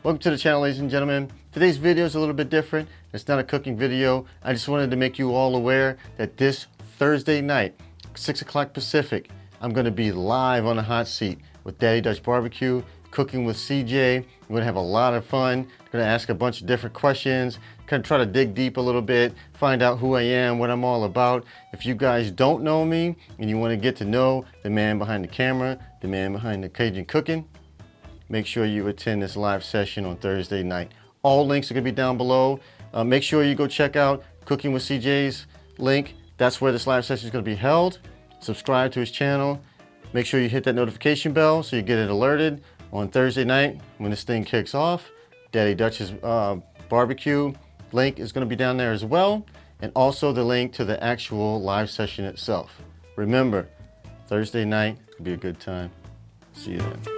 Welcome to the channel, ladies and gentlemen. Today's video is a little bit different. It's not a cooking video. I just wanted to make you all aware that this Thursday night, 6 o'clock Pacific, I'm going to be live on the hot seat with Daddy Dutch Barbecue, cooking with CJ. We're going to have a lot of fun. I'm going to ask a bunch of different questions, kind of try to dig deep a little bit, find out who I am, what I'm all about. If you guys don't know me and you want to get to know the man behind the camera, the man behind the Cajun cooking, make sure you attend this live session on Thursday night. All links are going to be down below. Make sure you go check out Cooking with CJ's link. That's where this live session is going to be held. Subscribe to his channel. Make sure you hit that notification bell so you get it alerted on Thursday night when this thing kicks off. Daddy Dutch's barbecue link is going to be down there as well, and also the link to the actual live session itself. Remember, Thursday night will be a good time. See you then.